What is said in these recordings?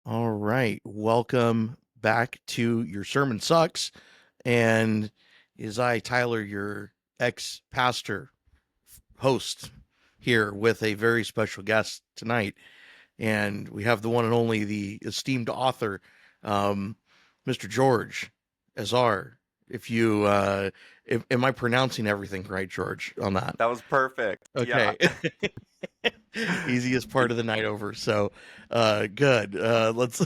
All right. Welcome back to Your Sermon Sucks. And is I, Tyler, your ex pastor host, here with a very special guest tonight. And we have the one and only, the esteemed author, um, Mr. George Azar. If you, am I pronouncing everything right, George, on that? That was perfect. Yeah. Okay. Easiest part of the night over. So, good. Let's.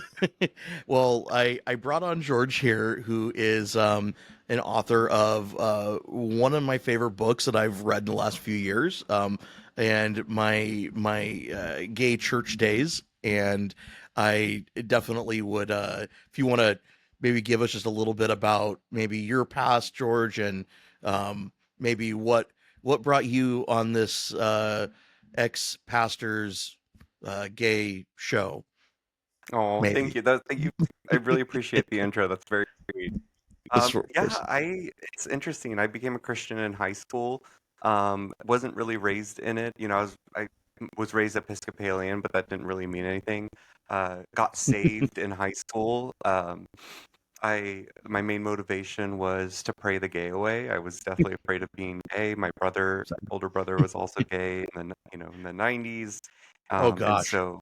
Well, I brought on George here, who is an author of one of my favorite books that I've read in the last few years, and my gay church days. And I definitely would, if you want to maybe give us just a little bit about maybe your past, George, and maybe what brought you on this ex-pastor's gay show, Oh, thank maybe. you. Thank you. I really appreciate the intro. That's very sweet. Of Yeah, course. it's interesting. I became a Christian in high school. Wasn't really raised in it. I was raised Episcopalian, but that didn't really mean anything. Got saved in high school. My main motivation was to pray the gay away. I was definitely afraid of being gay. My older brother was also gay in the 90s. Oh And gosh. so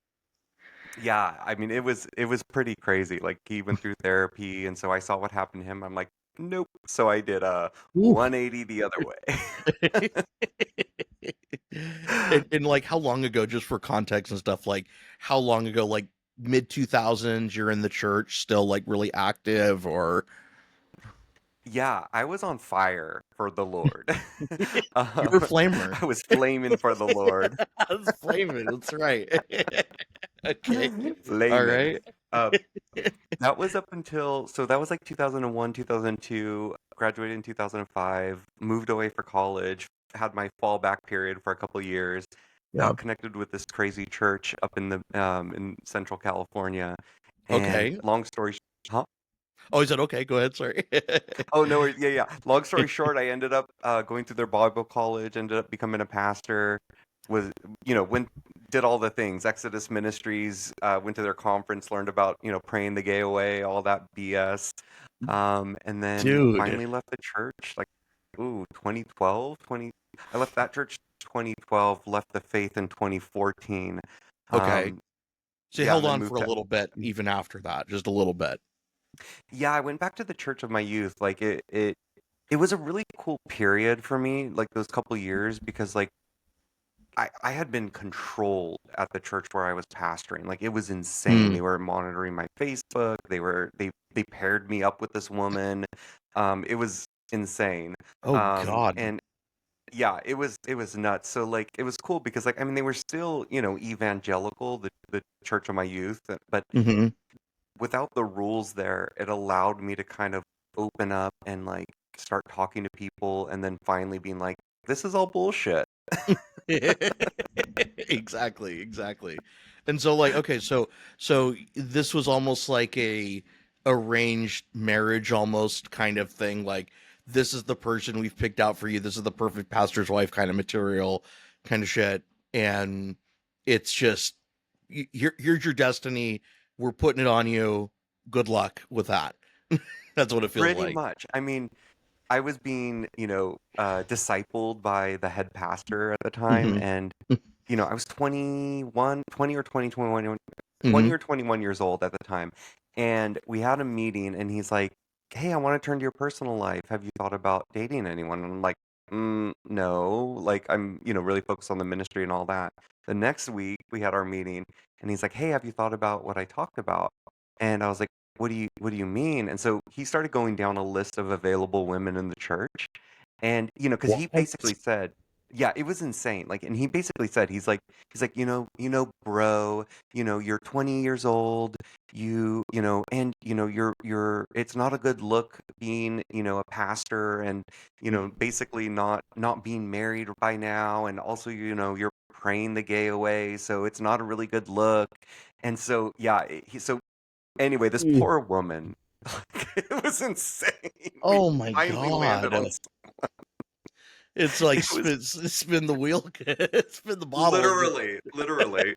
yeah, I mean it was pretty crazy. Like he went through therapy and so I saw what happened to him. I'm like, nope. So I did a Ooh. 180 the other way. And like how long ago, just for context and stuff, like how long ago, like mid 2000s, you're in the church still like really active, or Yeah, I was on fire for the Lord. you're a Um, flamer? I was flaming for the Lord. That's flaming, that's right. Okay. All Flaming. right. Uh, that was up until, so that was like 2001, 2002, graduated in 2005, moved away for college, had my fallback period for a couple years, Yeah. got connected with this crazy church up in Central California. And Okay. long story huh? Oh, is that okay? Go ahead. Sorry. Oh no, yeah, yeah. Long story short, I ended up going through their Bible college, ended up becoming a pastor, was went did all the things, Exodus Ministries, went to their conference, learned about praying the gay away, all that BS, and then Dude. finally left the church like 2012, 20. I left that church 2012, left the faith in 2014. Okay. Um, So you yeah, held and then on for moved a to little bit even after that, just a little bit. yeah, I went back to the church of my youth. Like it was a really cool period for me, like those couple years, because like I had been controlled at the church where I was pastoring. Like it was insane. Hmm. They were monitoring my Facebook. They paired me up with this woman. It was insane. Oh God. And yeah, it was nuts. So like it was cool because like I mean they were still, evangelical, the church of my youth, but Hmm. without the rules there, it allowed me to kind of open up and like start talking to people and then finally being like, this is all bullshit. Exactly, exactly. And so like okay, so this was almost like a arranged marriage almost kind of thing, like this is the person we've picked out for you. This is the perfect pastor's wife kind of material kind of shit. And it's just here's your destiny. We're putting it on you. Good luck with that. That's what it feels Pretty like. much. I mean, I was being, discipled by the head pastor at the time. Hmm. And, I was 21, 20 or 20, 21, Hmm. 20 or 21 years old at the time. And we had a meeting and he's like, hey, I want to turn to your personal life. Have you thought about dating anyone? And I'm like, no, like I'm, really focused on the ministry and all that. The next week we had our meeting and he's like, hey, have you thought about what I talked about? And I was like, what do you mean? And so he started going down a list of available women in the church. And, because he What? basically said, yeah, it was insane. Like, and he basically said, he's like, bro, you're 20 years old, and it's not a good look being, a pastor and, basically not being married by now. And also, you're praying the gay away. So it's not a really good look. And so, yeah, so anyway, this Ooh. poor woman, it was insane. We Oh my finally landed on God. It's like it was spin the wheel, spin the bottle. literally, literally.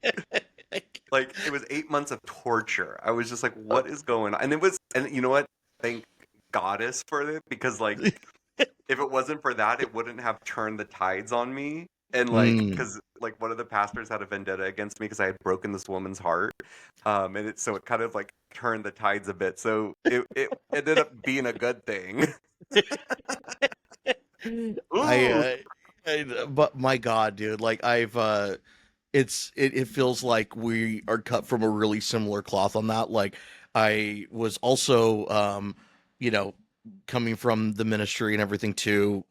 Like, it was 8 months of torture. I was just like, "What is going on?" And you know what? Thank goddess for it, because, like, if it wasn't for that, it wouldn't have turned the tides on me. And, like, Mm. because like, one of the pastors had a vendetta against me because I had broken this woman's heart. And it kind of, like, turned the tides a bit. So it ended up being a good thing. I, Ooh. but my God, dude, like it feels like we are cut from a really similar cloth on that. Like I was also, you know, coming from the ministry and everything too.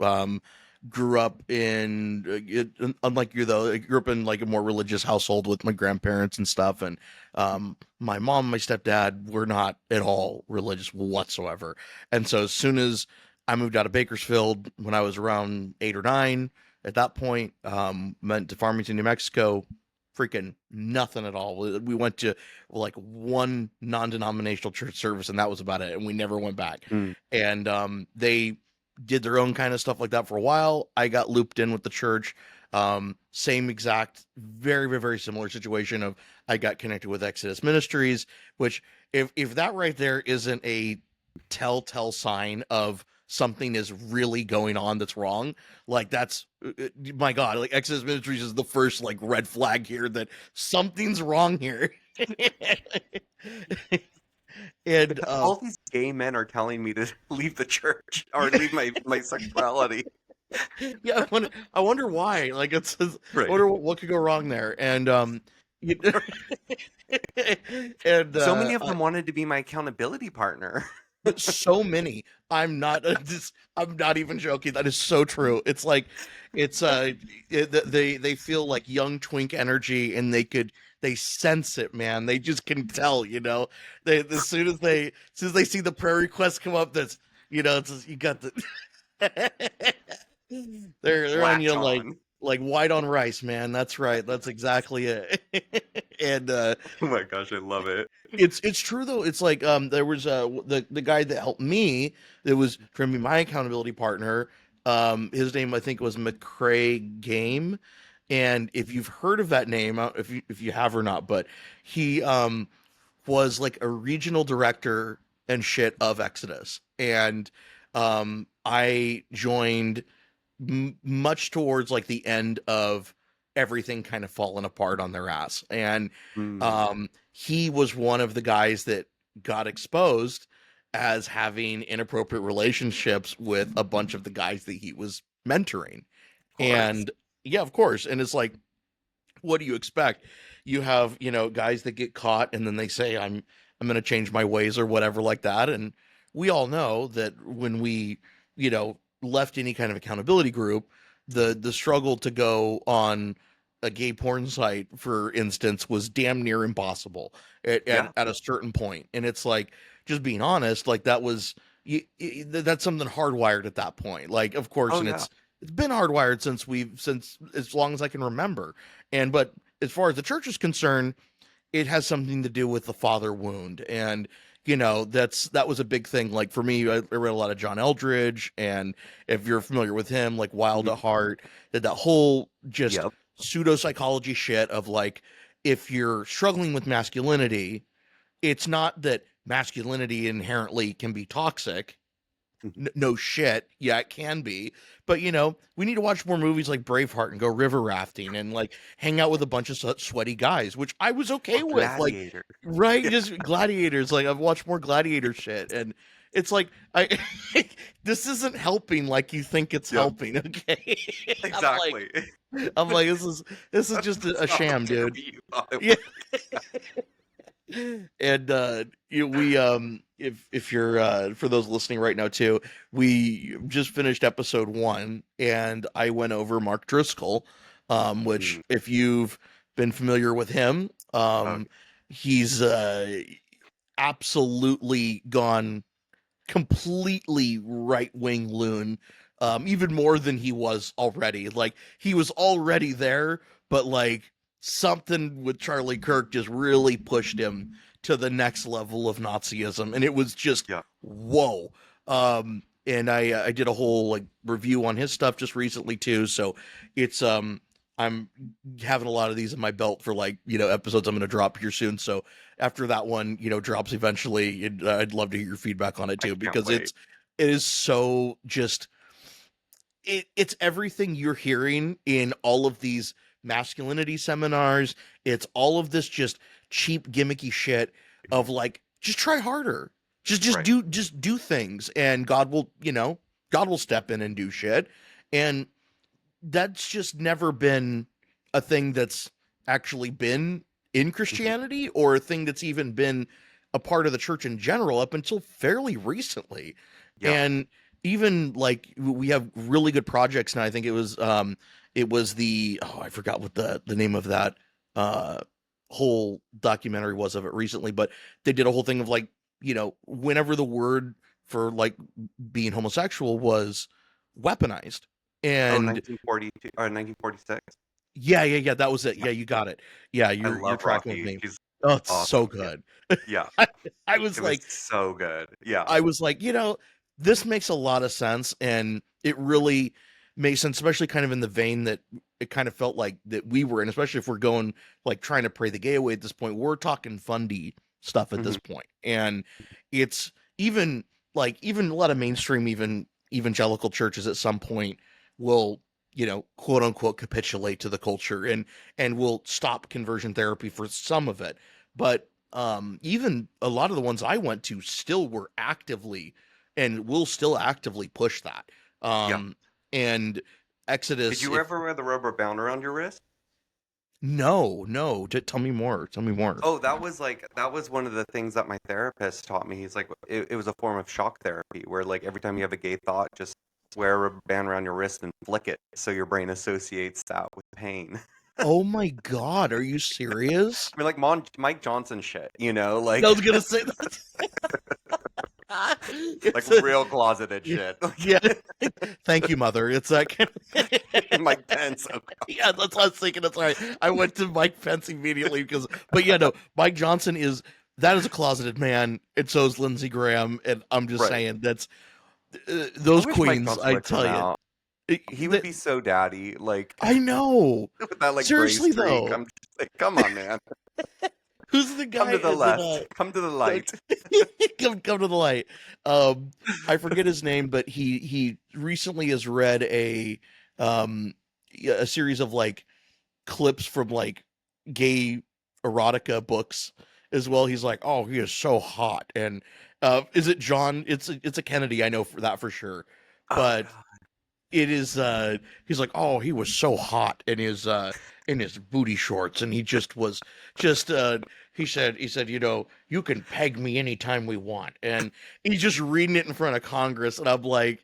Grew up in, unlike you though, I grew up in like a more religious household with my grandparents and stuff. And my mom, and my stepdad were not at all religious whatsoever. And so as soon as I moved out of Bakersfield when I was around 8 or 9, at that point, went to Farmington, New Mexico, freaking nothing at all. We went to like one non-denominational church service, and that was about it. And we never went back. Mm. And they did their own kind of stuff like that for a while. I got looped in with the church. Same exact, very, very, very similar situation of I got connected with Exodus Ministries, which if that right there isn't a telltale sign of something is really going on that's wrong, like that's my God, like Exodus Ministries is the first like red flag here that something's wrong here. And Because all these gay men are telling me to leave the church or leave my sexuality. yeah, I wonder why. Like I Right. wonder what could go wrong there. And you, and So many of them wanted to be my accountability partner. so many. I'm not I'm not even joking. That is so true. It's like it's they feel like young twink energy, and they sense it, man. They just can tell, They as soon as they see the prayer request come up, that's you got the they're on you Latch on. like white on rice, man. That's right. That's exactly it. And Oh my gosh, I love it. it's true though. It's like there was the guy that helped me, that was for me my accountability partner. His name I think was McCrae Game, and if you've heard of that name, if you have or not, but he was like a regional director and shit of Exodus, and I joined much towards like the end of everything kind of falling apart on their ass. And Mm, he was one of the guys that got exposed as having inappropriate relationships with a bunch of the guys that he was mentoring. of course. And yeah, of course. And it's like, what do you expect? You have, guys that get caught and then they say, I'm going to change my ways or whatever like that. And we all know that when we, left any kind of accountability group, the struggle to go on a gay porn site, for instance, was damn near impossible at, Yeah. at, at a certain point. And it's like, just being honest, like that was, that's something hardwired at that point. Like, of course, Oh and yeah. it's been hardwired since as long as I can remember. But as far as the church is concerned, it has something to do with the father wound. And that was a big thing. Like for me, I read a lot of John Eldridge, and if you're familiar with him, like Wild Mhm. at Heart, that whole just Yep. pseudo psychology shit of like, if you're struggling with masculinity, it's not that masculinity inherently can be toxic. Mhm. No shit. Yeah, it can be. But we need to watch more movies like Braveheart and go river rafting and like hang out with a bunch of such sweaty guys, which I was okay Or with. Like, Gladiator. right, Yeah. just gladiators. Like I've watched more gladiator shit, and it's like I this isn't helping like you think it's Yep. helping. Okay, I'm like Exactly. I'm like this is just a It's not sham, like dude. therapy you thought it Yeah. was. And we if you're for those listening right now too, we just finished episode 1, and I went over Mark Driscoll, which Mm. if you've been familiar with him, Oh, he's absolutely gone completely right wing loon, even more than he was already. Like he was already there, but like something with Charlie Kirk just really pushed him to the next level of Nazism, and it was just yeah. whoa. And I did a whole like review on his stuff just recently too, so it's I'm having a lot of these in my belt for like, episodes I'm going to drop here soon. So after that one, drops eventually, I'd love to hear your feedback on it I too, can't because wait. it is so just it's everything you're hearing in all of these masculinity seminars. It's all of this just cheap gimmicky shit of like, just try harder. Just Right. do things, and God will step in and do shit. And that's just never been a thing that's actually been in Mhm. Christianity, or a thing that's even been a part of the church in general up until fairly recently. Yeah. And even like we have really good projects now. I think it was the, I forgot what the name of that uh whole documentary was of it recently, but they did a whole thing of like, whenever the word for like being homosexual was weaponized. Oh, And 1942 or 1946. yeah, that was it. Yeah. Yeah, you got it. Yeah, I you're love tracking with Rocky. me. He's Oh, it's so awesome. Yeah. good. Yeah. I, I was It was like, so good. Yeah. I was like, this makes a lot of sense, and it really makes sense, especially kind of in the vein that it kind of felt like that we were in, especially if we're going like trying to pray the gay away at this point. We're talking fundy stuff at this Mhm. point, and it's even even a lot of mainstream, even evangelical churches at some point will, quote unquote, capitulate to the culture, and will stop conversion therapy for some of it. But even a lot of the ones I went to still were actively and will still actively push that. Yeah. Um, and Did Exodus, you if ever wear the rubber band around your wrist? no, tell me more. Tell me more. Oh, that was one of the things that my therapist taught me. He's like, it was a form of shock therapy where like every time you have a gay thought, just wear a rubber band around your wrist and flick it so your brain associates that with pain. Oh my God, are you serious? I mean, like Mike Johnson shit, I like was gonna say that. like It's a real closeted shit. yeah. Thank you, mother. It's that kind of Mike Pence. Oh, yeah, that's what I was thinking. That's right. I went to Mike Pence immediately because, but yeah, no, Mike Johnson is a closeted man, and so is Lindsey Graham. And I'm just right. saying that's I those wish Mike queens. Johnson I would come tell you, out. He would that be so daddy, like I know. with that like gray Seriously streak. though, I'm just like, come on, man. who's the Come guy? to the And then left. Come to the no, light. come to the light. I forget his name, but he recently has read um a series of like clips from like gay erotica books as well. He's like, oh, he is so hot. And is it John? It's a Kennedy. I know for that for sure. Oh But god. it is he's like, oh, he was so hot in his booty shorts, and he just was just he said, you can peg me anytime we want. And he's just reading it in front of Congress, and I'm like,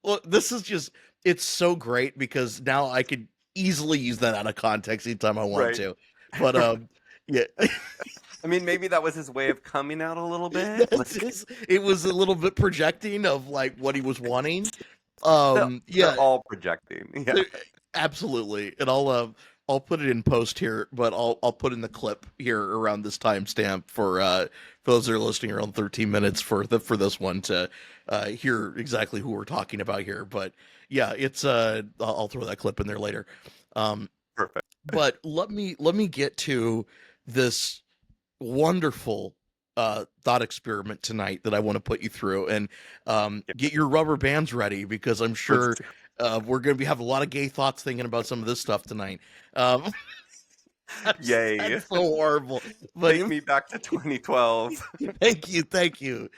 well, this is just it's so great because now I could easily use that out of context anytime I want Right. to. But yeah, I mean, maybe that was his way of coming out a little bit. that's Like his, it was a little bit projecting of like what he was wanting. they're Yeah, all projecting. Yeah. there- absolutely. And I'll put it in post here, but I'll put in the clip here around this timestamp for those that are listening around 13 minutes for this one to hear exactly who we're talking about here. But yeah, it's I'll throw that clip in there later. Um, Perfect. but let me get to this wonderful thought experiment tonight that I want to put you through, and Yeah. get your rubber bands ready because I'm Let's sure do we're going to have a lot of gay thoughts thinking about some of this stuff tonight. Um, Yay. that's so horrible, but Take me back to 2012. thank you, thank you,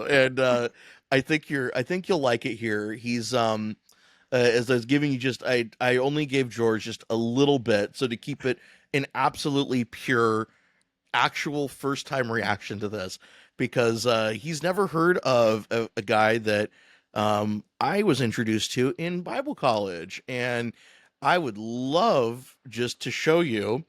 and I think you'll like it here. He's as I was giving you just I only gave George just a little bit so to keep it an absolutely pure actual first time reaction to this because he's never heard of a guy that I was introduced to in Bible college. And I would love just to show you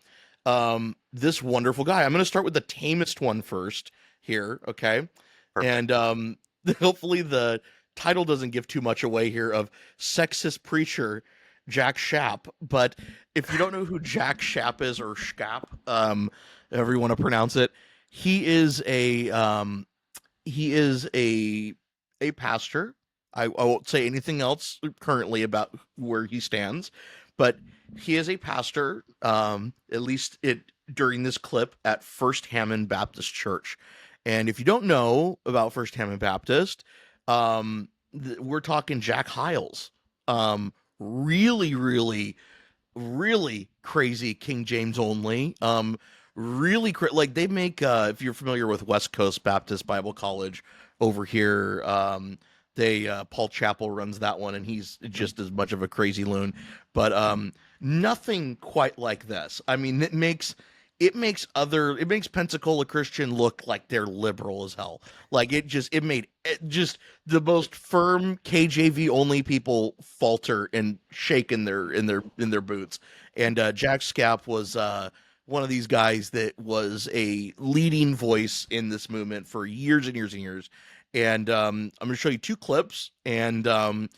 this wonderful guy. I'm going to start with the tamest one first here, okay? Perfect. And hopefully the title doesn't give too much away here of sexist preacher Jack Schapp. But if you don't know who Jack Schapp is or Schapp, however you want to pronounce it. He is he is a pastor. I won't say anything else currently about where he stands, but He is a pastor, at least it during this clip at First Hammond Baptist Church. And if you don't know about First Hammond Baptist, we're talking Jack Hiles. Really, really, really crazy King James only. Like they make if you're familiar with West Coast Baptist Bible College over here, they Paul Chappell runs that one, and he's just as much of a crazy loon. But nothing quite like this. I mean, it makes Pensacola Christian look like they're liberal as hell. Like it made it just the most firm KJV only people falter and shake in their boots. And Jack Schapp was one of these guys that was a leading voice in this movement for years and years and years. And I'm going to show you two clips, and I'll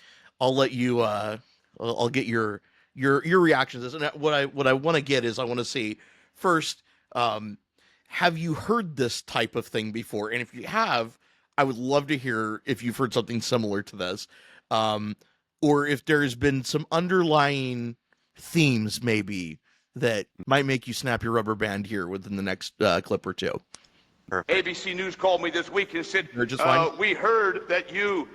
let you. I'll get your reactions. And what I want to get is I want to see first. Have you heard this type of thing before? And if you have, I would love to hear if you've heard something similar to this, or if there's been some underlying themes maybe that might make you snap your rubber band here within the next clip or two. Perfect. ABC News called me this week and said, Just fine. we heard that you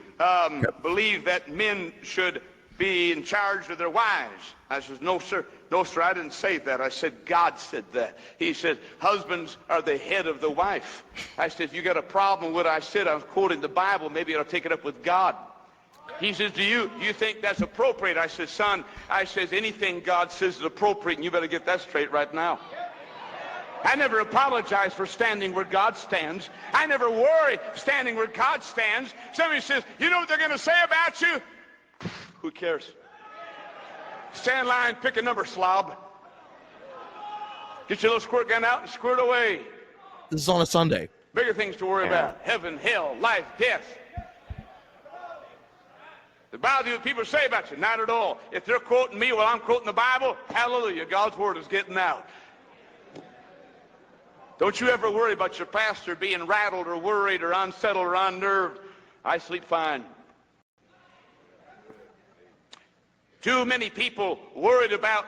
believe that men should be in charge of their wives. I said, no, sir. No, sir, I didn't say that. I said, God said that. He said, husbands are the head of the wife. I said, if you got a problem with what I said, I was quoting the Bible, maybe I'll take it up with God. He says, do you think that's appropriate? I said, son, I says, anything God says is appropriate, and you better get that straight right now. I never apologize for standing where God stands. I never worry standing where God stands. Somebody says, you know what they're going to say about you? Who cares? Stand in line, pick a number, slob. Get your little squirt gun out and squirt away. This is on a Sunday. Bigger things to worry about. Heaven, hell, life, death. The Bible, what people say about you, not at all. If they're quoting me while I'm quoting the Bible, hallelujah, God's word is getting out. Don't you ever worry about your pastor being rattled or worried or unsettled or unnerved. I sleep fine. Too many people worried about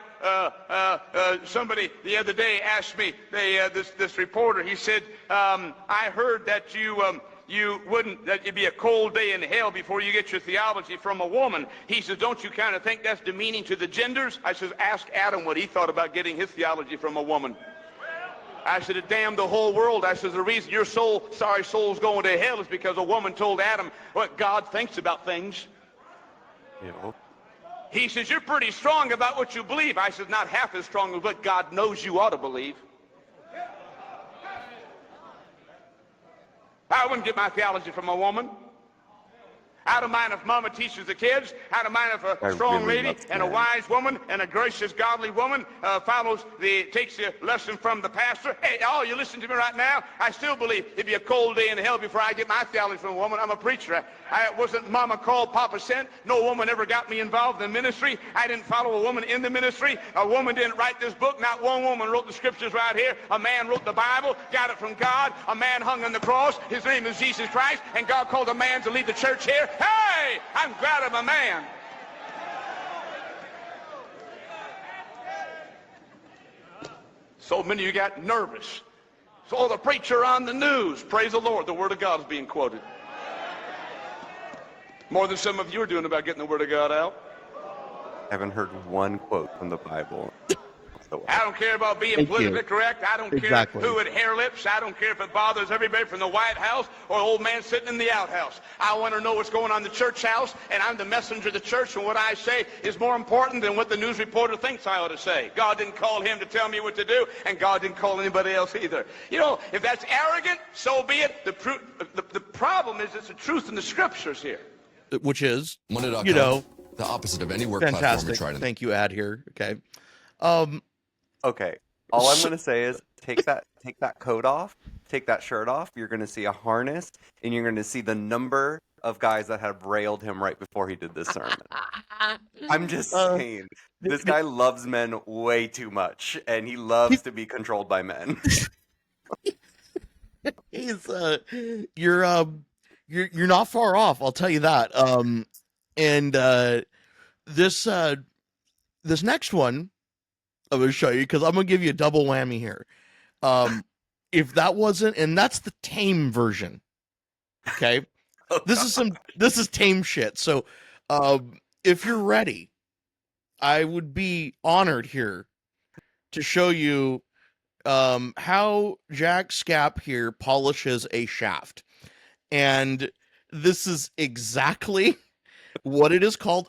somebody the other day asked me, this reporter, he said, I heard that that it'd be a cold day in hell before you get your theology from a woman. He says, don't you kind of think that's demeaning to the genders? I says, ask Adam what he thought about getting his theology from a woman. I said, it damned the whole world. I said, the reason your soul's going to hell is because a woman told Adam what God thinks about things. Yeah. He says, you're pretty strong about what you believe. I said, not half as strong as what God knows you ought to believe. I wouldn't get my theology from a woman. I don't mind if mama teaches the kids. I don't mind if a strong lady and a wise woman and a gracious, godly woman takes the lesson from the pastor. Hey, you listen to me right now. I still believe it'd be a cold day in hell before I get my theology from a woman. I'm a preacher. I wasn't mama called, papa sent. No woman ever got me involved in ministry. I didn't follow a woman in the ministry. A woman didn't write this book. Not one woman wrote the scriptures right here. A man wrote the Bible, got it from God. A man hung on the cross. His name is Jesus Christ, and God called a man to lead the church here. Hey, I'm glad I'm a man. So many of you got nervous. So the preacher on the news, praise the Lord, the word of God is being quoted. More than some of you are doing about getting the word of God out. I haven't heard one quote from the Bible. I don't care about being politically correct. I don't care who had hair lips. I don't care if it bothers everybody from the White House or an old man sitting in the outhouse. I want to know what's going on in the church house, and I'm the messenger of the church, and what I say is more important than what the news reporter thinks I ought to say. God didn't call him to tell me what to do, and God didn't call anybody else either. You know, if that's arrogant, so be it. The problem is it's the truth in the scriptures here. Which is, Monday.com, you know, the opposite of any work platform we fantastic. tried. Thank you, Ad here. Okay. Okay. All I'm going to say is take that coat off, take that shirt off. You're going to see a harness, and you're going to see the number of guys that have railed him right before he did this sermon. I'm just saying, this guy loves men way too much, and he loves to be controlled by men. He's you're not far off, I'll tell you that. And this next one I'm going to show you because I'm going to give you a double whammy here. If that wasn't, and that's the tame version. Okay. Oh, This is tame shit. So, if you're ready, I would be honored here to show you how Jack Schapp here polishes a shaft. And this is exactly what it is called.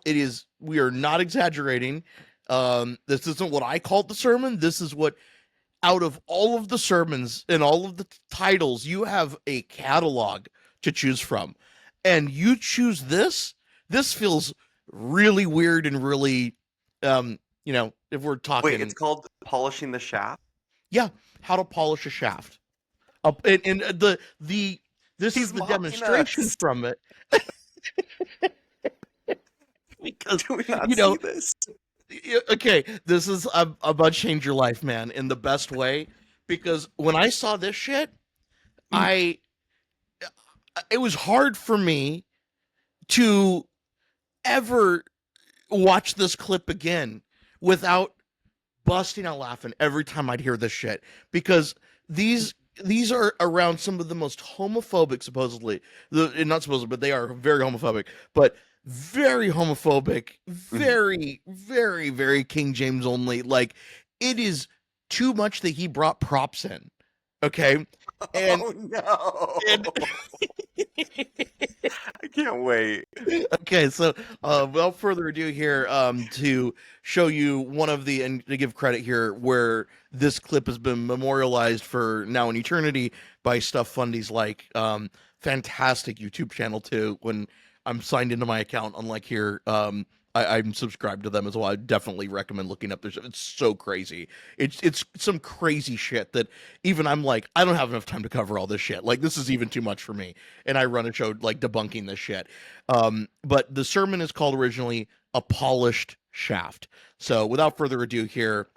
We are not exaggerating. This isn't what I called the sermon. This is what, out of all of the sermons and all of the titles, you have a catalog to choose from. And you choose this. This feels really weird and really, if we're talking. Wait, it's called polishing the shaft? Yeah, how to polish a shaft. And this He's is the mocking demonstration us. from it. Because, Do we not you know, see this? okay, this is I'm about to change your life, man, in the best way. Because when I saw this shit, it was hard for me to ever watch this clip again without busting out laughing every time I'd hear this shit. Because these are around some of the most homophobic, supposedly, not supposedly, but they are very homophobic, but very homophobic, very, very, very King James only. Like, it is too much that he brought props in. Okay. And, Oh no. and I can't wait. okay, so without further ado here, to show you one of the, and to give credit here, where this clip has been memorialized for now in eternity by stuff fundies like fantastic YouTube channel too. When I'm signed into my account, unlike here, I'm subscribed to them as well. I definitely recommend looking up their stuff. It's so crazy. It's some crazy shit that even I'm like, I don't have enough time to cover all this shit. Like, this is even too much for me. And I run a show like debunking this shit. But the sermon is called originally A Polished Shaft. So without further ado here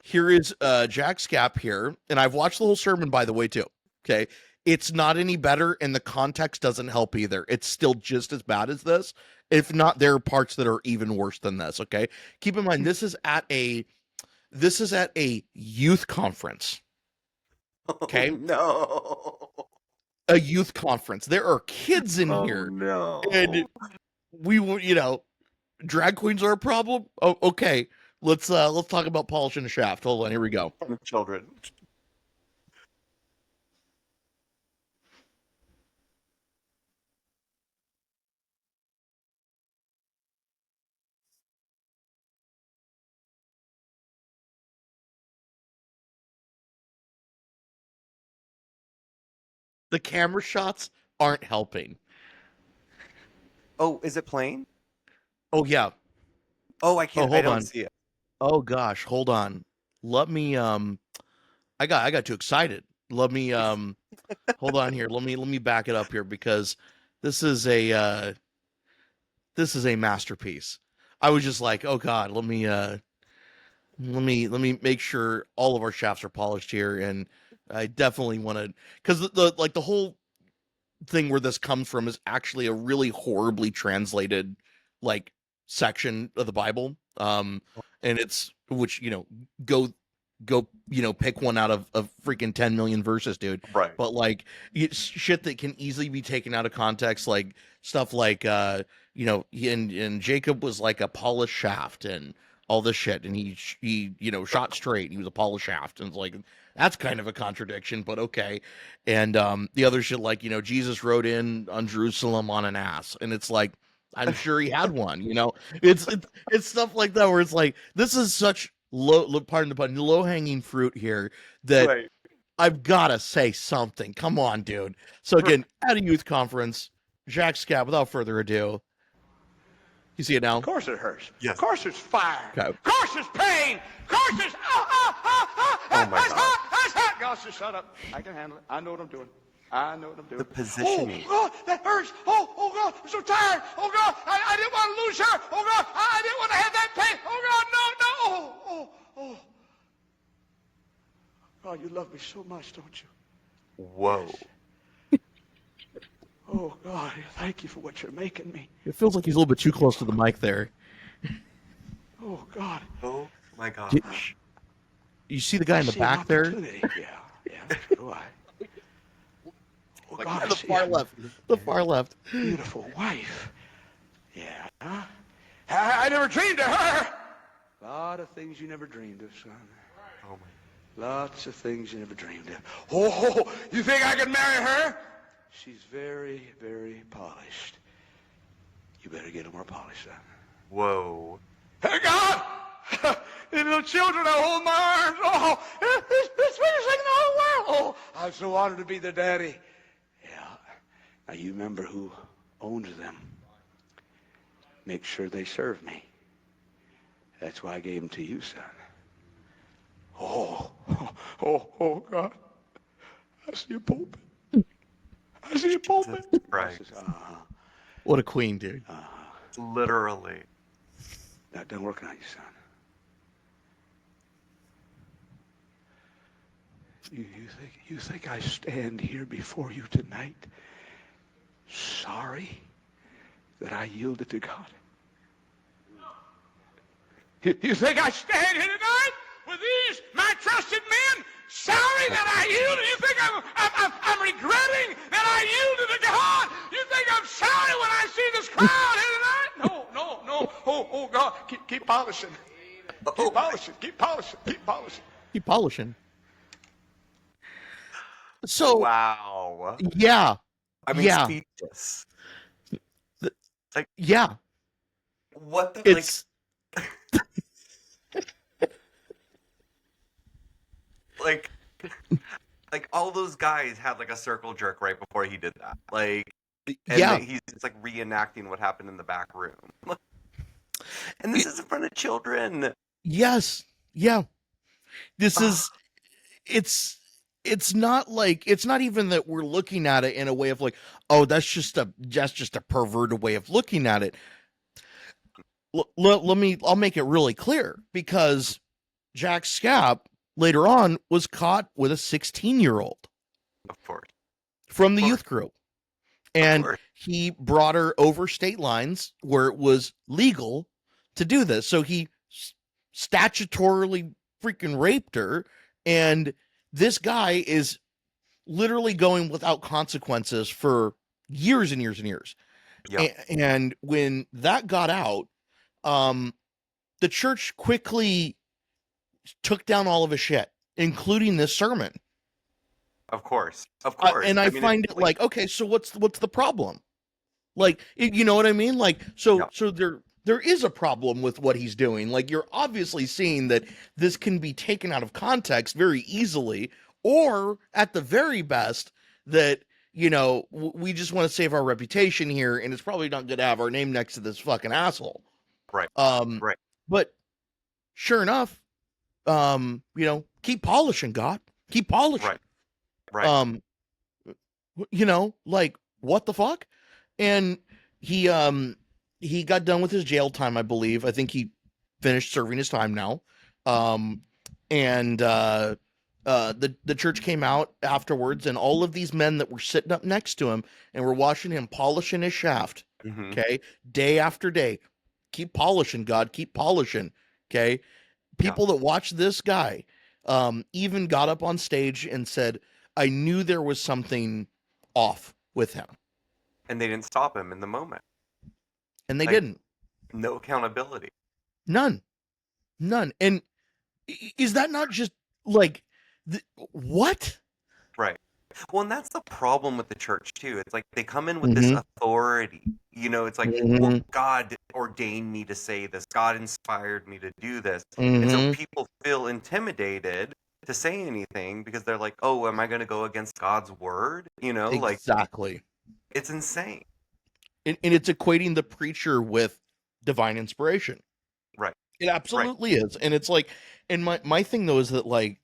is Jack Schapp here. And I've watched the whole sermon, by the way, too. Okay. It's not any better, and the context doesn't help either. It's still just as bad as this. If not, there are parts that are even worse than this. Okay. Keep in mind, this is at a youth conference. Okay. Oh, no. A youth conference. There are kids in here. No. And we will, drag queens are a problem. Oh, okay. Let's talk about polishing a shaft. Hold on, here we go. Children. The camera shots aren't helping. Oh, is it playing? Oh yeah. Oh, I can't. hold I don't on. see it. Oh gosh, hold on. Let me I got too excited. Let me hold on here. Let me back it up here because this is a masterpiece. I was just like, "Oh god, let me make sure all of our shafts are polished here." And I definitely want to, cuz the whole thing where this comes from is actually a really horribly translated like section of the Bible. And it's, which, go pick one out of freaking 10 million verses, dude. Right. But like, it's shit that can easily be taken out of context, like stuff like and Jacob was like a polished shaft and all this shit, and he shot straight. He was a polished shaft, and it's like, that's kind of a contradiction, but okay. And the other shit, like, Jesus rode in on Jerusalem on an ass, and it's like, I'm sure he had one. It's stuff like that where it's like, this is such pardon the pun, low hanging fruit here that Right. I've gotta say something. Come on, dude. So again, at a youth conference, Jack Schapp, without further ado. You see it now? Of course it hurts. Yes. Of course it's fire. Okay. Of course it's pain. Of course it's Oh my that's God. hot. That's hot. God, just shut up. I can handle it. I know what I'm doing. I know what I'm doing. The positioning. Oh, God, that hurts. Oh God, I'm so tired. Oh God, I didn't want to lose her. Oh God, I didn't want to have that pain. Oh God, no. Oh. God, you love me so much, don't you? Whoa. Oh God, thank you for what you're making me. It feels like he's a little bit too close to the mic there. Oh God. Oh my gosh. You see the guy I in the see an back there? opportunity. Yeah, so do I. Oh, Like God, I the see far a left. The far left. beautiful wife. Yeah. I never dreamed of her. A lot of things you never dreamed of, son. Oh my. Lots of things you never dreamed of. Oh, you think I could marry her? She's very, very polished. You better get her more polished, son. Whoa. Hey, God! The little children, I hold my arms. Oh, it's sweetest thing in the whole world. Oh, I'm so honored to be their daddy. Yeah. Now, you remember who owns them. Make sure they serve me. That's why I gave them to you, son. Oh, God. I see a pulpit. I see a pulpit. Right. What a queen, dude. Literally. That done working on you, son. You think I stand here before you tonight sorry that I yielded to God? You think I stand here tonight with these my trusted men sorry that I yielded? You think I'm regretting that I yielded to God? You think I'm sorry when I see this crowd here tonight? No. Oh God, keep polishing. Keep polishing. Keep polishing. Keep polishing. Keep polishing. So Wow. yeah. I mean, Yeah. speechless. Yeah. What the It's like all those guys had like a circle jerk right before he did that. Like, and yeah. he's like reenacting what happened in the back room. And this is in front of children. Yes. Yeah. This is it's not like it's not even that we're looking at it in a way of like, oh, that's just a perverted way of looking at it. I'll make it really clear, because Jack Schapp later on was caught with a 16-year-old Of course. from the Of course. youth group. And course. he brought her over state lines where it was legal to do this. So he statutorily freaking raped her. And this guy is literally going without consequences for years and years and years. Yeah. And when that got out, the church quickly took down all of his shit, including this sermon. Of course. Of course. And I mean, find it like, okay, so what's the problem? Like, you know what I mean? Like, so there is a problem with what he's doing. Like, you're obviously seeing that this can be taken out of context very easily, or at the very best, that, you know, we just want to save our reputation here, and it's probably not good to have our name next to this fucking asshole. Right. Right. But sure enough, you know, keep polishing, God. Keep polishing. Right. You know, like, what the fuck? And he got done with his jail time, I believe. I think he finished serving his time now. And the church came out afterwards, and all of these men that were sitting up next to him and were watching him polishing his shaft, okay, day after day. Keep polishing, God, keep polishing, okay? People that watched this guy even got up on stage and said, I knew there was something off with him. And they didn't stop him in the moment. And they didn't. No accountability. None. And is that not just like, what? Right. Well, and that's the problem with the church too. It's like they come in with this authority. You know, it's like, well, God ordained me to say this. God inspired me to do this. And so people feel intimidated to say anything because they're like, oh, am I going to go against God's word? You know, exactly. Like, it's insane. And it's equating the preacher with divine inspiration. Right. It absolutely is. And it's like, and my thing though is that, like,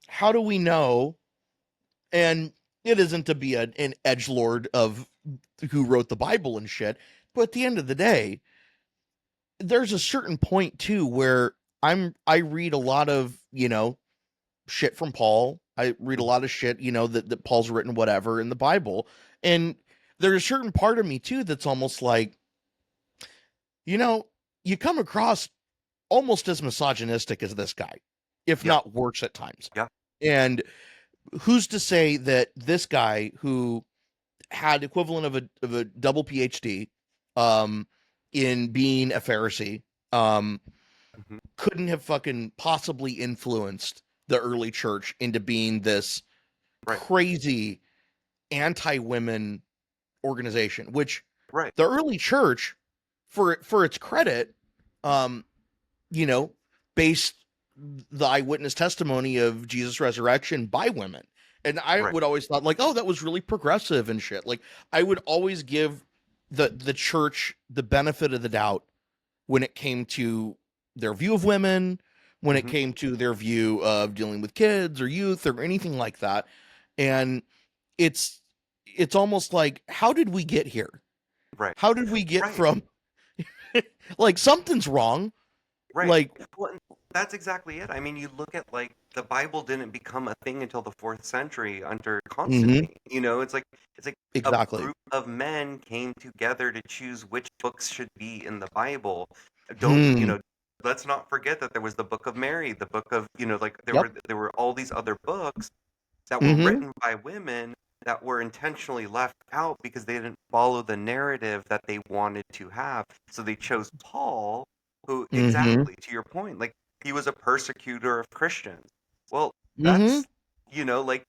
how do we know? And it isn't to be an edgelord of who wrote the Bible and shit, but at the end of the day, there's a certain point too where I read a lot of, you know, shit from Paul. I read a lot of shit, you know, that Paul's written whatever in the Bible. And there's a certain part of me too that's almost like, you know, you come across almost as misogynistic as this guy. if Yep. not worse at times. Yeah. And who's to say that this guy who had equivalent of a double PhD um, in being a Pharisee um, Hmm. couldn't have fucking possibly influenced the early church into being this Right. crazy anti-women organization, which Right. the early church, for its credit, um, you know, based the eyewitness testimony of Jesus' resurrection by women. And I Right. would always thought like, oh, that was really progressive and shit. Like I would always give the church the benefit of the doubt when it came to their view of women, when it Hmm. came to their view of dealing with kids or youth or anything like that. And it's it's almost like, how did we get here? Right. How did we get Right. from like something's wrong? Right. Like, Well, and that's exactly it. I mean, you look at like the Bible didn't become a thing until the fourth century under mhm, Constantine. You know, it's like a exactly. group of men came together to choose which books should be in the Bible. Don't, Hmm. let's not forget that there was the Book of Mary, the book of, like Yep. there were all these other books that were Mhm. written by women that were intentionally left out because they didn't follow the narrative that they wanted to have. So they chose Paul, who, Mhm. exactly to your point, like he was a persecutor of Christians. Well, Mhm. that's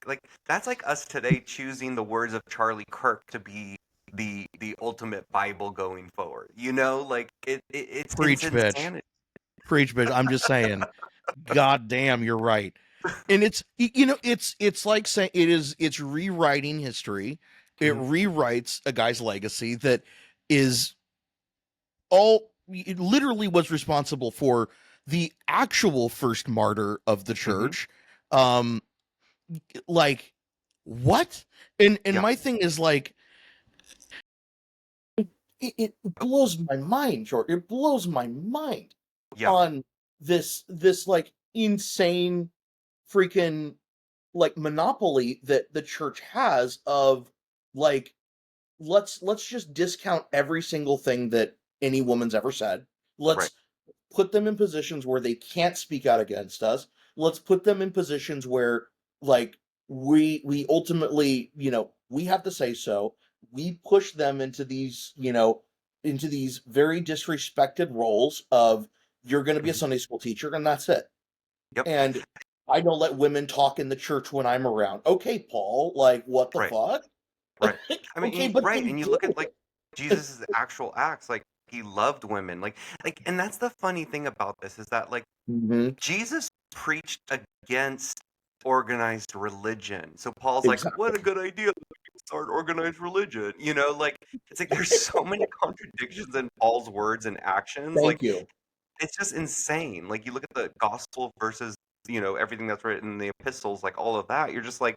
like that's like us today choosing the words of Charlie Kirk to be the ultimate Bible going forward. Like it's Preach, bitch. insanity. Preach, bitch. I'm just saying. God damn, you're right. And it's like saying it's rewriting history. It Mhm. rewrites a guy's legacy that is all it literally was responsible for the actual first martyr of the Mhm. church. Um like what? And Yeah. my thing is like it blows my mind, George. It blows my mind Yeah. on this like insane freaking like monopoly that the church has of like let's just discount every single thing that any woman's ever said. Right. Let's put them in positions where they can't speak out against us. Let's put them in positions where like we ultimately, we have to say so. We push them into these, into these very disrespected roles of you're going to be a Mhm. Sunday school teacher and that's it. Yep. And I don't let women talk in the church when I'm around. Okay, Paul, like what the Right. fuck? Right. I mean, Okay, but right, then and you do look at like it. Jesus's actual acts, like he loved women, and that's the funny thing about this is that like Mhm. Jesus preached against organized religion. So Paul's like, "What a Exactly. good idea to start organized religion." Like it's like there's so many contradictions in Paul's words and actions. Like Thank you. it's just insane. Like you look at the gospel versus, everything that's written in the epistles, like all of that. You're just like,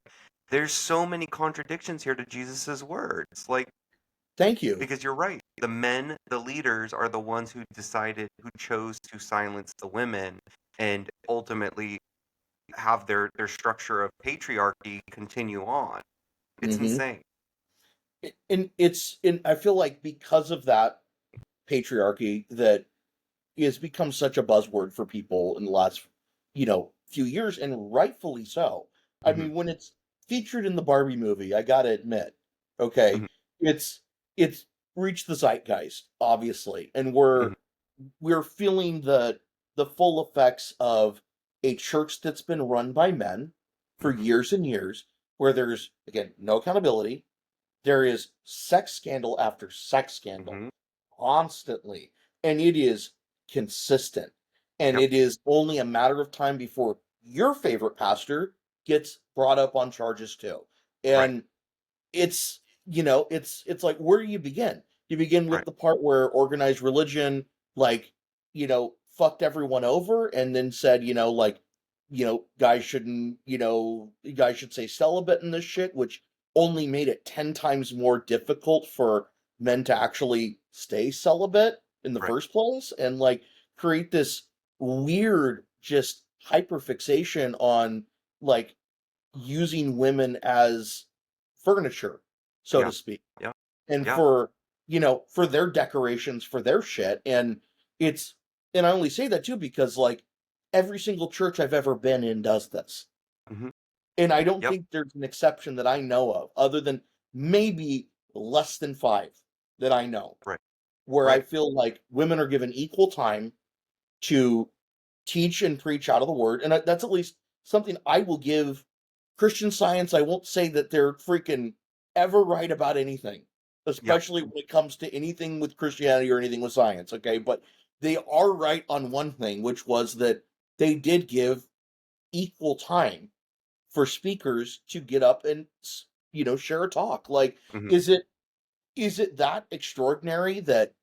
there's so many contradictions here to Jesus's words. Like, Thank you. because you're right. The men, the leaders are the ones who chose to silence the women and ultimately have their structure of patriarchy continue on. It's Mhm. insane. And I feel like because of that patriarchy that has become such a buzzword for people in the last, few years, and rightfully so. I Hmm. mean, when it's featured in the Barbie movie, I gotta admit, okay, Hmm. it's reached the zeitgeist, obviously, and Hmm. we're feeling the full effects of a church that's been run by men for Hmm. years and years, where there's again no accountability. There is sex scandal after sex scandal Hmm. constantly, and it is consistent. And Yep. it is only a matter of time before your favorite pastor gets brought up on charges too. Right. And it's like, where do you begin? You begin with Right. the part where organized religion, like, fucked everyone over and then said, like, guys should say celibate in this shit, which only made it 10 times more difficult for men to actually stay celibate in the Right. first place and like create this weird just hyperfixation on like using women as furniture, so Yeah. to speak, Yeah. and Yeah. for their decorations for their shit. And it's and I only say that too because like every single church I've ever been in does this. Hmm. And I don't Yep. think there's an exception that I know of, other than maybe less than 5 that I know, Right. where I Right. feel like women are given equal time to teach and preach out of the word. And that's at least something I will give Christian Science. I won't say that they're freaking ever right about anything, Yeah. especially when it comes to anything with Christianity or anything with science. Okay. But they are right on one thing, which was that they did give equal time for speakers to get up and share a talk. Like, Hmm. is it that extraordinary that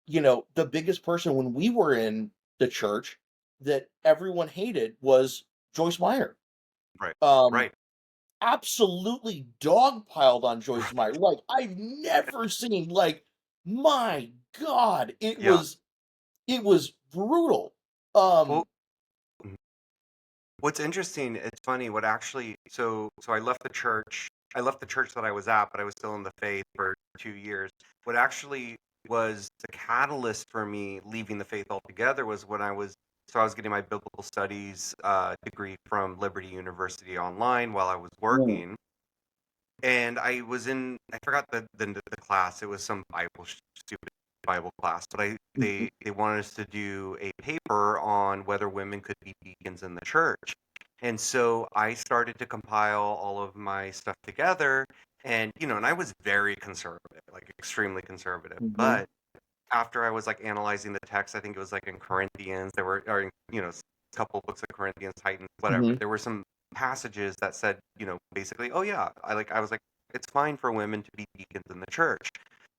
the biggest person when we were in the church that everyone hated was Joyce Meyer? Right. um Right. Absolutely dogpiled on Joyce Meyer. Like, I've never seen, like, my god, it Yeah. was brutal. Well, um mhm. What's interesting, it's funny, what actually, so I left the church. I left the church that I was at, but I was still in the faith for 2 years. What actually was the catalyst for me leaving the faith altogether was when I was getting my biblical studies degree from Liberty University online while I was mm, working. And I forgot the class. It was some stupid Bible class, but mhm, they wanted us to do a paper on whether women could be deacons in the church. And so I started to compile all of my stuff together, and and I was very conservative, like extremely conservative. mhm, But after I was like analyzing the text, I think it was like in Corinthians, there were, or a couple books of Corinthians, Titans, whatever. mhm. There were some passages that said, basically, oh yeah, I was like, it's fine for women to be deacons in the church,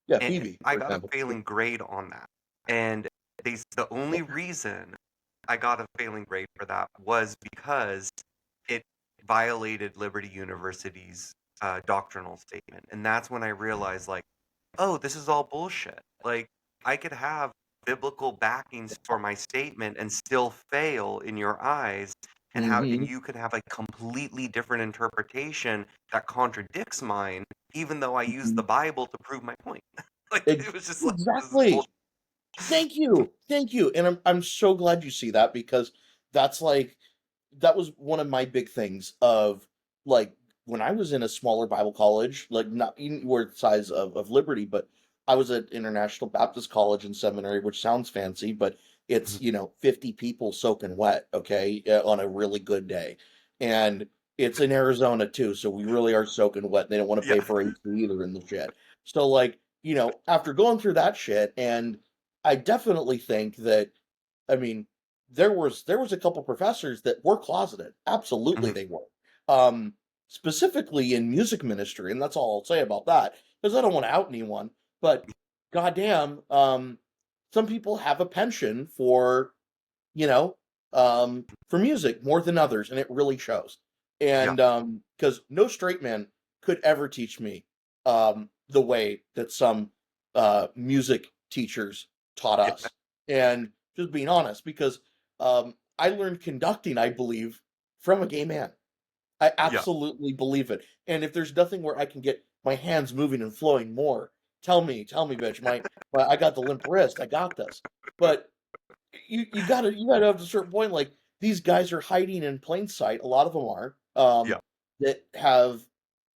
Yeah, and Phoebe, I for got a example. failing grade on that. And the only reason I got a failing grade for that was because it violated Liberty University's doctrinal statement, and that's when I realized, like, oh, this is all bullshit. Like, I could have biblical backings for my statement and still fail in your eyes, and Mhm, you could have a completely different interpretation that contradicts mine, even though I use the mhm. Bible to prove my point. Like, it was just like, this is Exactly. bullshit. Thank you, and I'm so glad you see that, because that's like that was one of my big things of, like, when I was in a smaller Bible college, like, not anywhere the size of Liberty, but I was at International Baptist College and Seminary, which sounds fancy, but Mhm. it's 50 people soaking wet, okay, on a really good day, and it's in Arizona too, so we really are soaking wet. They don't want to pay Yeah. for AC either in the shit. So, like, after going through that shit, and I definitely think that, I mean, there was a couple professors that were closeted. Absolutely, Mhm. they were. Um, Specifically in music ministry, and that's all I'll say about that, because I don't want to out anyone. But goddamn, some people have a penchant you know, for music more than others, and it really shows. Yeah. And because no straight man could ever teach me the way that some music teachers taught Yeah. us. And just being honest, because I learned conducting, I believe, from a gay man. I Yeah. absolutely believe it. And if there's nothing where I can get my hands moving and flowing more, tell me, bitch. I got the limp wrist. I got this. But you gotta have a certain point, like, these guys are hiding in plain sight, a lot of them are, Yeah. that have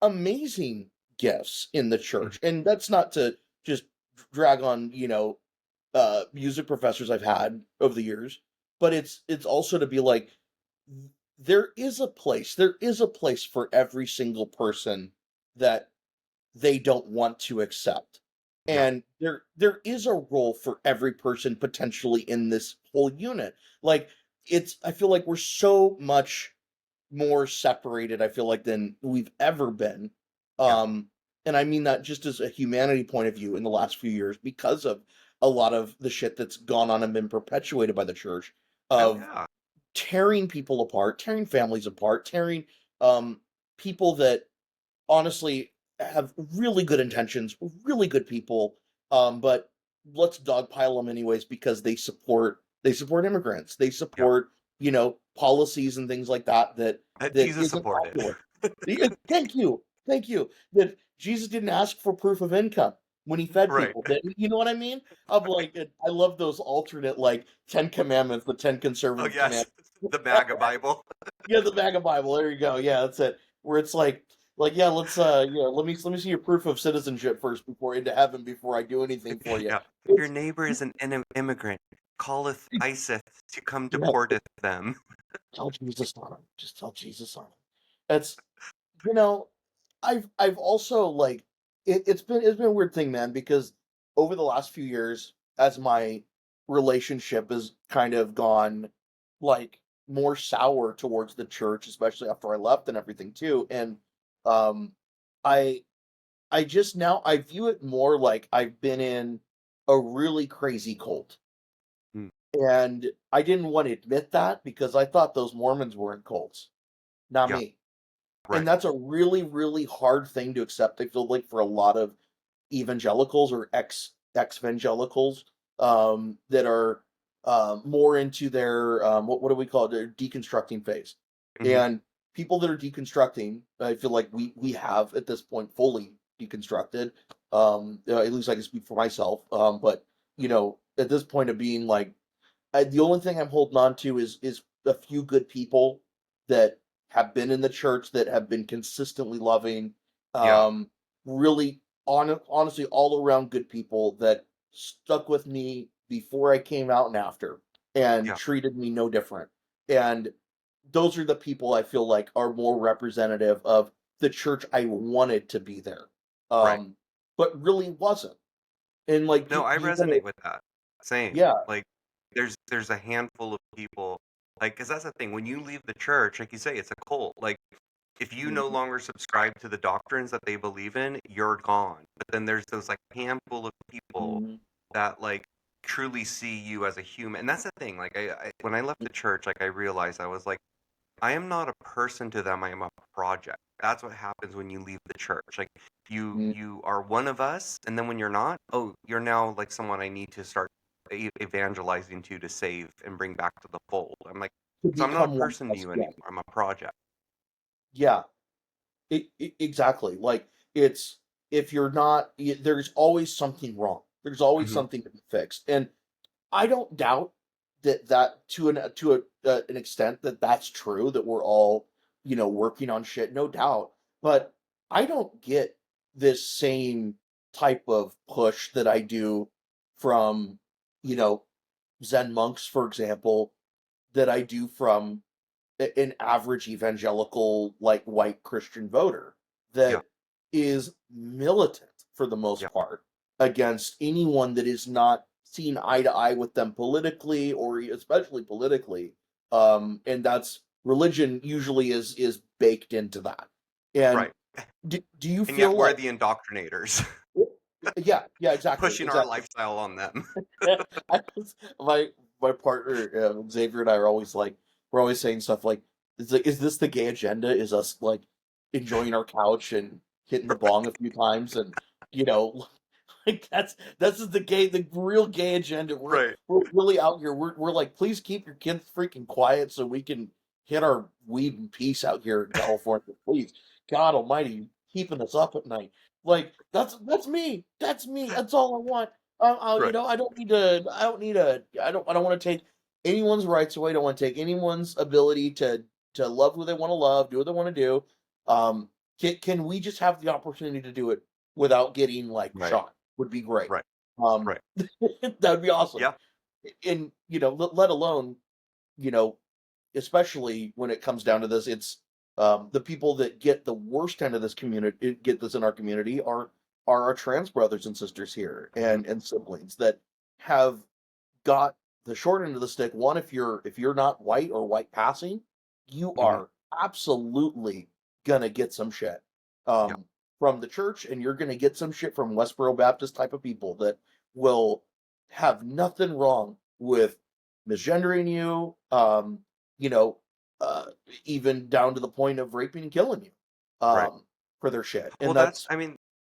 amazing gifts in the Mhm. church, and that's not to just drag on, music professors I've had over the years, but it's also to be like, there is a place for every single person that they don't want to accept. Yeah. And there is a role for every person potentially in this whole unit. Like, I feel like we're so much more separated, I feel like, than we've ever been. Yeah. Um and I mean that just as a humanity point of view in the last few years, because of a lot of the shit that's gone on and been perpetuated by the church, Oh of yeah. tearing people apart, tearing families apart, tearing um people that honestly have really good intentions, really good people, but let's dogpile them anyways because they support immigrants, they Yep. support policies and things like that Jesus isn't supported. popular. Thank you, that Jesus didn't ask for proof of income. when he fed Right. people. You know what I mean? Of like, I love those alternate like 10 Commandments, the 10 conservative yes, commandments. the MAGA Bible. Yeah, the MAGA Bible. There you go. Yeah, that's it. Where it's like yeah, let's let me see your proof of citizenship first before into heaven before I do anything for you. Yeah. If your It's neighbor is an immigrant, calleth ISIS to come yeah, deporteth them. tell Jesus on him. Just tell Jesus on him. It's you know, I've also like it's been a weird thing, man, because over the last few years, as my relationship has kind of gone like more sour towards the church, especially after I left and everything too, and um, I I just now I view it more like I've been in a really crazy cult, Mm, and I didn't want to admit that because I thought those Mormons were in cults, not yeah, me. And right. that's a really, really hard thing to accept, I feel like, for a lot of evangelicals or ex-evangelicals, that are, more into their, what do we call it? Their deconstructing phase. Hmm. And people that are deconstructing, I feel like we have at this point fully deconstructed. At least I can speak for myself. But at this point of being like the only thing I'm holding on to is a few good people that have been in the church that have been consistently loving, Yeah, um, really honestly all around good people that stuck with me before I came out and after, and yeah, treated me no different. And those are the people I feel like are more representative of the church I wanted to be there, right. um, but really wasn't. And like, No, I do you want to? resonate with that. Same. Yeah. Like, there's a handful of people, like, because that's the thing. When you leave the church, like you say, it's a cult. Like, if you no Mhm, longer subscribe to the doctrines that they believe in, you're gone. But then there's those like handful of people mhm, that like truly see you as a human. And that's the thing. Like I when I left the church, like I realized I was like, I am not a person to them. I am a project. That's what happens when you leave the church. Like mhm. you are one of us, and then when you're not, oh, you're now like someone I need to start evangelizing to save and bring back to the fold. I'm like, To so I'm not a become one person of to us you again. anymore. I'm a project. Yeah, exactly. Like it's if you're not, there's always something wrong. There's always Hmm. something to be fixed, and I don't doubt that to an extent that that's true. That we're all working on shit, no doubt. But I don't get this same type of push that I do from you know Zen monks, for example, that I do from an average evangelical, like white Christian voter Yeah, that is militant for the yeah, most part against anyone that is not seen eye to eye with them politically or especially politically. And that's religion usually is baked into that. And right. do you And yet feel we're like the indoctrinators, yeah, exactly, pushing our exactly. lifestyle on them. I was, my partner Xavier and I are always like we're always saying stuff like is this the gay agenda? Is us like enjoying our couch and hitting the bong a few times and you know like that's just the real gay agenda. We're Right, we're really out here. We're like please keep your kids freaking quiet so we can hit our weed in peace out here in California. Please, God Almighty, keeping us up at night. Like that's me. That's me. That's all I want. right, I don't need to. I don't need a. I don't want to take anyone's rights away. I don't want to take anyone's ability to love who they want to love, do what they want to do. Can we just have the opportunity to do it without getting like right, shot? Would be great. right, Um, right. that would be awesome. Yeah, And let alone you know, especially when it comes down to this, it's the people that get the worst end of this community, get this in our community, are our trans brothers and sisters here hmm, and siblings that have got the short end of the stick. One, if you're not white or white passing, you hmm, are absolutely gonna get some shit yeah, from the church, and you're gonna get some shit from Westboro Baptist type of people that will have nothing wrong with misgendering you, you know, uh, even down to the point of raping and killing you, right. um, for their shit, Well, and that's, that's I mean,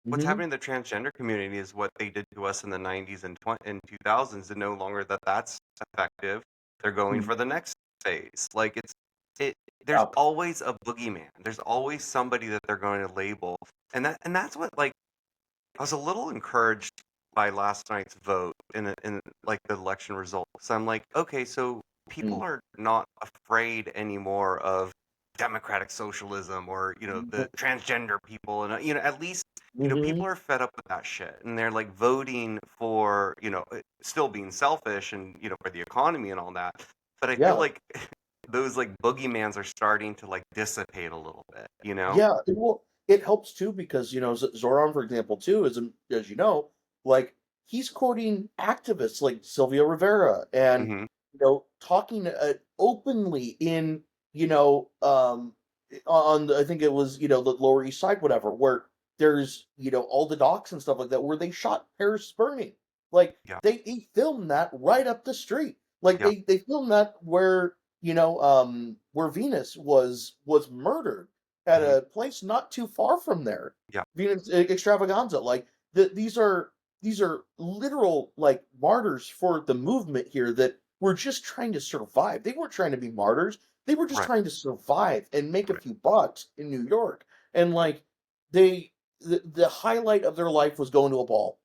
what's mhm, happening in the transgender community is what they did to us in the 90s and 2000s, and no longer that's effective. They're going mhm, for the next phase. Like it. There's yeah, always a boogeyman. There's always somebody that they're going to label, and that's what like I was a little encouraged by last night's vote in like the election results. So I'm like, okay, so people Mm. are not afraid anymore of democratic socialism or, the transgender people. And, at least, Mm-hmm. people are fed up with that shit. And they're like voting for, still being selfish and, for the economy and all that. But I feel Yeah. like those like boogeymans are starting to like dissipate a little bit, you know? Yeah, well, it helps too because Zoran, for example, too, is as you know, like he's quoting activists like Sylvia Rivera and Hmm. talking openly in you know on I think it was the Lower East Side, whatever, where there's all the docks and stuff like that where they shot Paris burning, like Yeah. they filmed that right up the street, like Yeah. they filmed that where where Venus was murdered at Hmm. a place not too far from there. Yeah. Venus Extravaganza. Like these are literal like martyrs for the movement here that were just trying to survive. They weren't trying to be martyrs. They were just Right. trying to survive and make a Right. few bucks in New York. And like they the highlight of their life was going to a ball.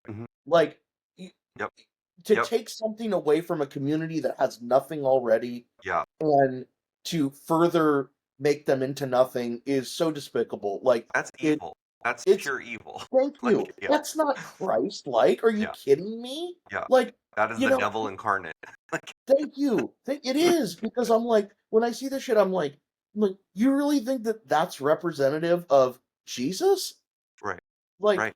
Hmm. Like Yep. to Yep. take something away from a community that has nothing already Yeah. and to further make them into nothing is so despicable. Like That's it evil. That's it's pure evil. thank you. Like, yeah. That's not Christ like. Are you Yeah. kidding me? Yeah. Like, That is you the know, devil incarnate. Like, thank you. It is because I'm like when I see this shit I'm like you really think that that's representative of Jesus? right. Like Right.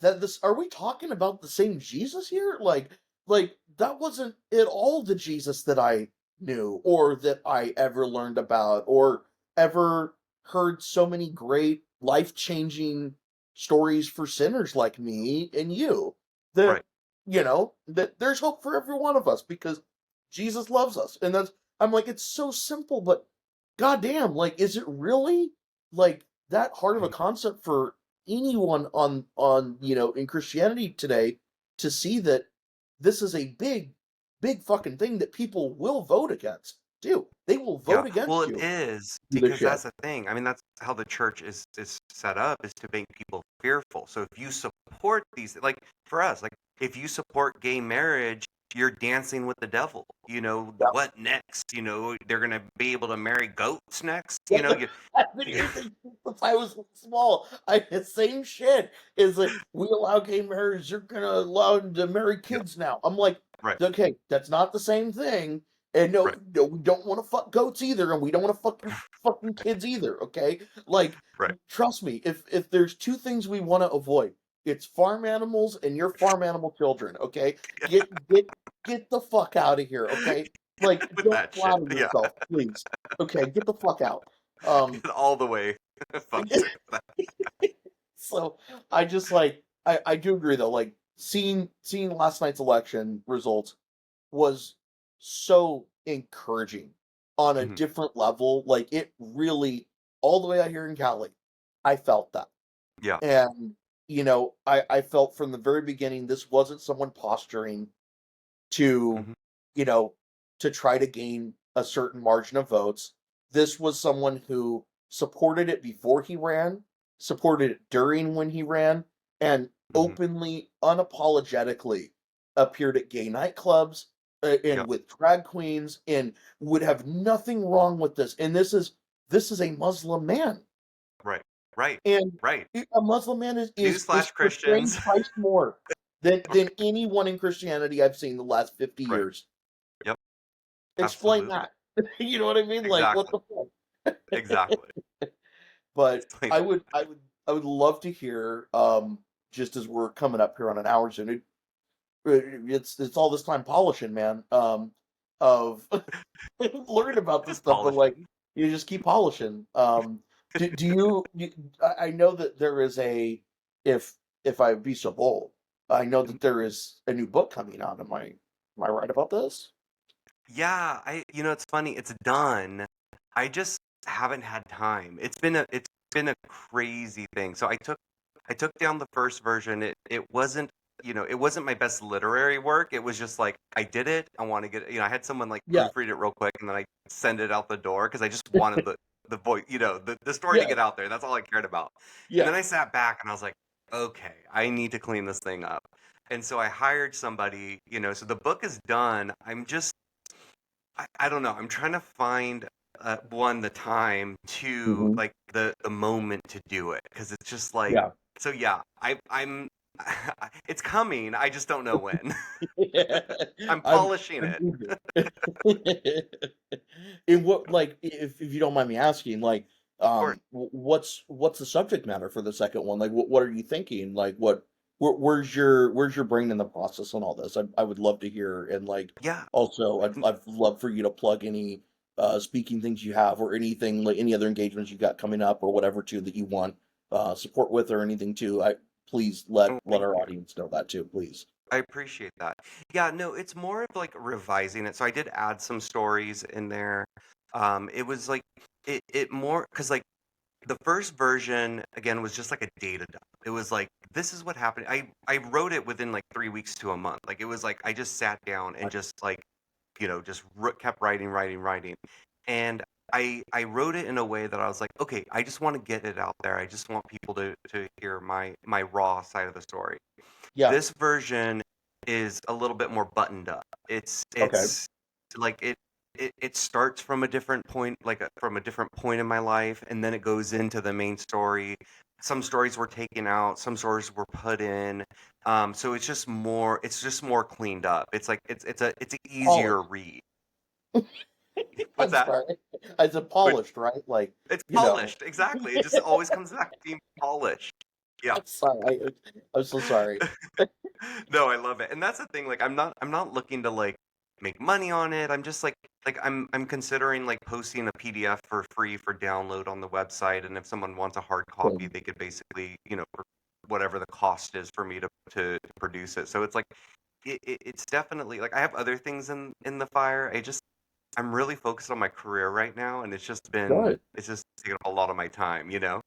that this are we talking about the same Jesus here? Like that wasn't at all the Jesus that I knew or that I ever learned about or ever heard so many great life-changing stories for sinners like me and you that Right. that there's hope for every one of us because Jesus loves us. And that's I'm like it's so simple but goddamn, like is it really like that hard of a Mhm. concept for anyone on in Christianity today to see that this is a big fucking thing that people will vote against too. They will Yeah. vote Well, against it you is to do this because shit. that's the thing. I mean, that's how the church is set up is to make people fearful. So if you support these, like for us, like if you support gay marriage, you're dancing with the devil. Yeah. What next? They're gonna be able to marry goats next. Yeah, I've been hearing this since I was small. The same shit is like we allow gay marriage. You're gonna allow them to marry Yep. kids now. I'm like, Right. okay, that's not the same thing. And no, Right. no, we don't want to fuck goats either, and we don't want to fuck your fucking kids either. Okay, like Right. trust me, if there's two things we want to avoid, it's farm animals and your farm animal children. Okay, get the fuck out of here. Okay, like With don't that shit. flatter Yeah. yourself, please. Okay, get the fuck out. Um, All the way. Fuck with that. so I just like I do agree though, like seeing last night's election results was so encouraging on a Mhm. different level. Like it really all the way out here in Cali, I felt that. Yeah. And I felt from the very beginning this wasn't someone posturing to, Mhm. you know, to try to gain a certain margin of votes. This was someone who supported it before he ran, supported it during when he ran, and Mhm. openly, unapologetically appeared at gay nightclubs and Yep. with drag queens and would have nothing wrong with this. And this is a Muslim man. Right. Right. And Right. a Muslim man is Newsflash, portraying Christians. Christ more than anyone in Christianity I've seen the last 50 Right. years. Yep. Explain Absolutely. that. You know what I mean? Like what Exactly. the fuck? Exactly. But Explain. I would love to hear just as we're coming up here on an hour soon. It's all this time polishing, man. Of learning about this stuff, but like Polishing. you just keep polishing. Do I know that there is if if I be so bold, I know Mhm. that there is a new book coming out. Am I right about this? Yeah, it's funny. It's done. I just haven't had time. It's been a crazy thing. So I took down the first version. It wasn't my best literary work. It was just like I did it. I want to get, I had someone like Yeah, proofread it real quick and then I send it out the door because I just wanted the voice, the story to yeah, get out there. That's all I cared about. And yeah. then I sat back and I was like, okay, I need to clean this thing up. And so I hired somebody, so the book is done. I don't know. I'm trying to find one, the time, two, Hmm. like the moment to do it, because it's just like, Yeah. so yeah, I'm it's coming. I just don't know when. I'm I'm polishing it. in what, like, if you don't mind me asking, like, Of course. what's the subject matter for the second one? Like, what are you thinking? Like, where's your brain in the process on all this? I would love to hear, and like, Yeah. also, n- I'd love for you to plug any speaking things you have, or anything, like any other engagements you got coming up, or whatever too, that you want support with, or anything too. I Please Oh, let thank our you. audience know that too, please. I appreciate that. Yeah, no, it's more of like revising it. So I did add some stories in there. It was like it more because like the first version again was just like a data dump. It was like this is what happened. I wrote it within like 3 weeks to a month. Like it was like I just sat down and just like just kept writing, writing, writing, and I wrote it in a way that I was like, okay, I just want to get it out there. I just want people to hear my raw side of the story. Yeah. This version is a little bit more buttoned up. Okay. It's like it starts from a different point, like from a different point in my life, and then it goes into the main story. Some stories were taken out, some stories were put in. So it's just more cleaned up. It's like it's an easier Polished. read. What's I'm that? sorry. It's a But polished, right? Like, it's you know. polished, exactly. It just always comes back to being polished. Yeah. I'm sorry. I'm so sorry. No, I love it. And that's the thing, like I'm not looking to like make money on it. I'm just like I'm considering like posting a PDF for free for download on the website, and if someone wants a hard copy, Um, they could basically, for whatever the cost is for me to produce it. So it's like it's definitely like I have other things in the fire. I'm really focused on my career right now, and Good. it's just taking up a lot of my time, you know?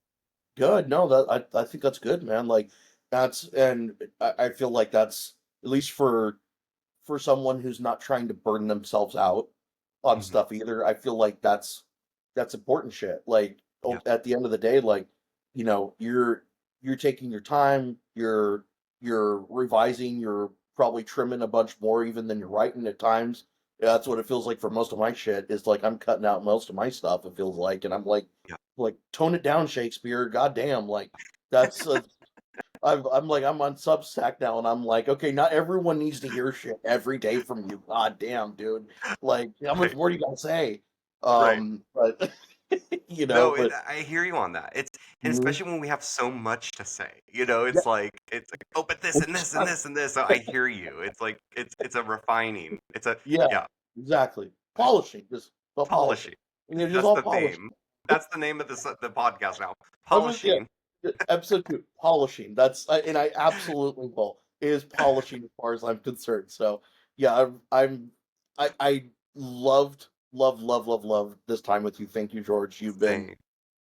Good. No, that I think that's good, man. Like, and I feel like that's, at least for someone who's not trying to burn themselves out on Hmm. stuff either. I feel like that's important shit. Like, Yeah. at the end of the day, like, you're taking your time, you're revising, you're probably trimming a bunch more even than you're writing at times. Yeah, that's what it feels like for most of my shit. Is like I'm cutting out most of my stuff. It feels like, and I'm Yeah. like, tone it down, Shakespeare. Goddamn, like that's I'm like, I'm on Substack now, and I'm like, okay, not everyone needs to hear shit every day from you. God damn, dude. Like, how much Right. more do you gotta say? Right. But No, but I hear you on that. And mhm. especially when we have so much to say, Yeah, it's like, oh, but this well, and this and this and this. So I hear you. It's like it's a refining. It's a yeah, yeah, exactly. Polishing, just all polishing. polishing. And you're just That's all the polished. theme. That's the name of the podcast now. I was yeah, Polishing. episode 2, polishing. And I absolutely will. It is polishing as far as I'm concerned. So yeah, I loved, love this time with you. Thank you, George. You've been Same.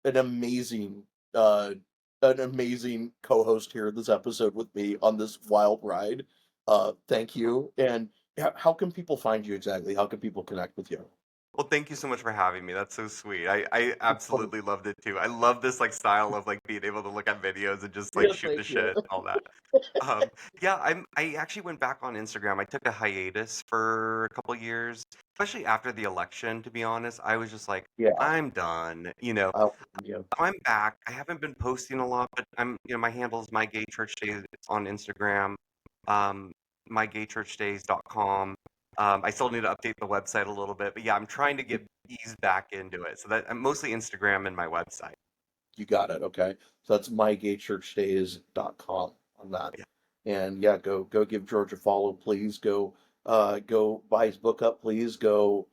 an amazing uh co-host here in this episode with me on this wild ride. Thank you. And how can people find you exactly? How can people connect with you? Well, thank you so much for having me. That's so sweet. I Of course. absolutely loved it too. I love this like style of like being able to look at videos and just like Yeah, shoot the thank shit you. and all that. Yeah, I actually went back on Instagram. I took a hiatus for a couple years, especially after the election, to be honest. I was just like, Yeah, I'm done. yeah. I'm back. I haven't been posting a lot, but my handle is my gay church days on Instagram, um, mygaychurchdays.com. I still need to update the website a little bit, but yeah, I'm trying to get eased back into it. So that I'm mostly Instagram and my website. You got it. Okay. So that's mygaychurchdays.com on that. Yeah. And yeah, go give George a follow, please. Go buy his book up, please. Go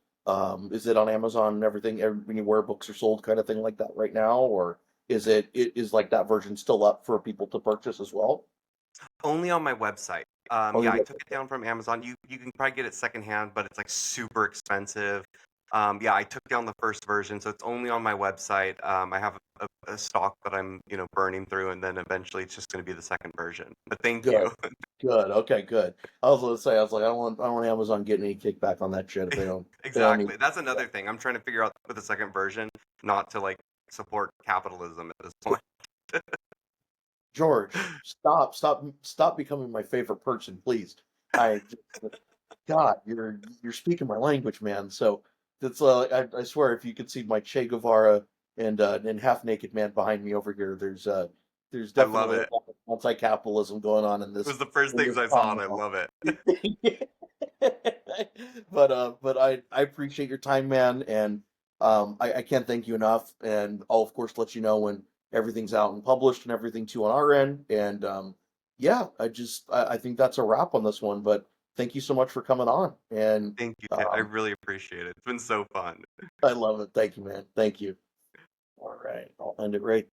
is it on Amazon and everything, anywhere books are sold, kind of thing like that right now? Or it is like that version still up for people to purchase as well? Only on my website. Oh, Yeah, your I took it website. down from Amazon. You can probably get it secondhand, but it's like super expensive. Yeah, I took down the first version, so it's only on my website. I have a stock that I'm, burning through, and then eventually it's just going to be the second version. But thank Good. you. Good. Okay, good. I was gonna say, I was like, I don't want Amazon getting any kickback on that shit if they don't need. Exactly. That's another thing. I'm trying to figure out with the second version, not to like support capitalism at this point. George, stop becoming my favorite person, please. I God, you're speaking my language, man. So that's I swear, if you could see my Che Guevara and half naked man behind me over here, there's I love definitely it. a lot of anti-capitalism going on It was the first things I saw, and I love it. But I appreciate your time, man, and I can't thank you enough. And I'll of course let you know when everything's out and published and everything too on our end. And yeah, I think that's a wrap on this one. But thank you so much for coming on. And Thank you, Kit. I really appreciate it. It's been so fun. I love it. Thank you, man. Thank you. All right, I'll end it right